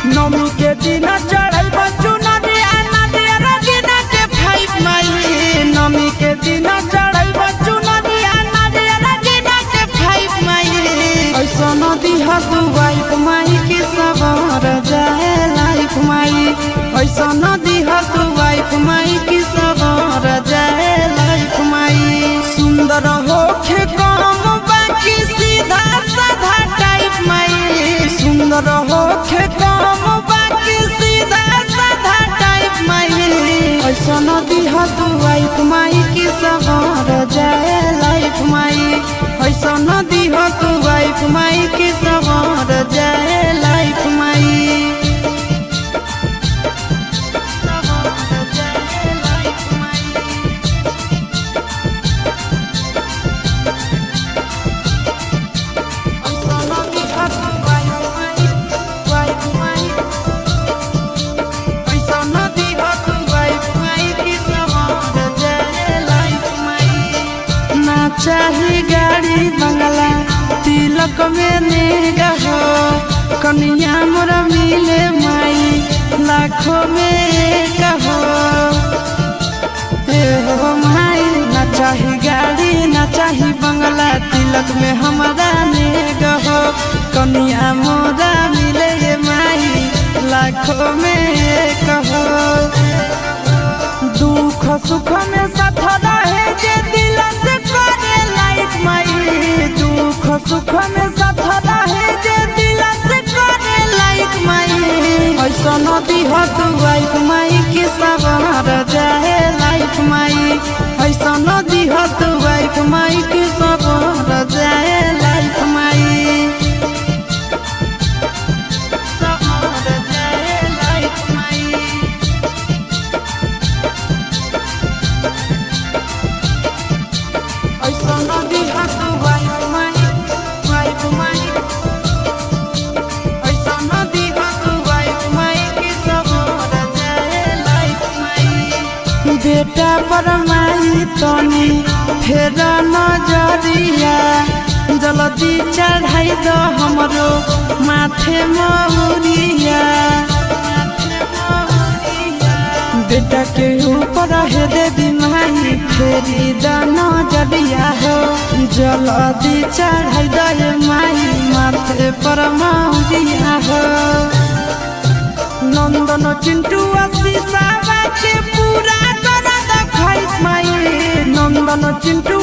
नमी के दिन चढ़ल बच्चू नदिया नदिया रजना के फाइव माई। नमी के दिन चढ़ल बच्चू नदिया नदिया रजना के फाइव माई। ऐसा नदी हतु वाइफ माई की सवार जाए लाइफ माई। ऐसा नदी हतु वाइफ माई की सवार जाए लाइफ माई। सुंदर होखे कम बाकी सीधा साधा टाइप माई। सुंदर होखे कम बाकी सीधा साधा टाइप माई। ऐसा नदी हतु वाइफ माई की सवार जाए लाइफ माई। ऐसा नदी हतु वाइफ माई की सवार जाए लाइफ माई। चाही गाड़ी बंगला तिलक में नेगा हो। कन्या मोरा मिले माई लाखों में एक हो। हो माई ना चाही गाड़ी ना चाही बंगला तिलक में हमारा नेगा हो। कन्या मोरा मिले माई लाखों में एक हो। दुख सुख में साथ रहे जे दिल से करे लाइफ माई। दुख सुख में साथ रहे जे दिल से करे लाइफ माई। ऐसा नदी हतु वाइफ माई की सवार जाए लाइफ माई। ऐसा नदी हतु वाइफ माई की सवार जाए लाइफ माई। बेटा पर माई तनी फेर नजरिया। जल्दी चढ़ाई दो हमरो माथे मौरिया। बेटा के ऊपर है देवी माई फेरी द नजरिया हो। जल्दी चढ़ाई दो माई माथे पर मौरिया हो। नंदन चिंटू आशीषा के पूरा करा द ख्वाहिश माई। नंदन चिंटू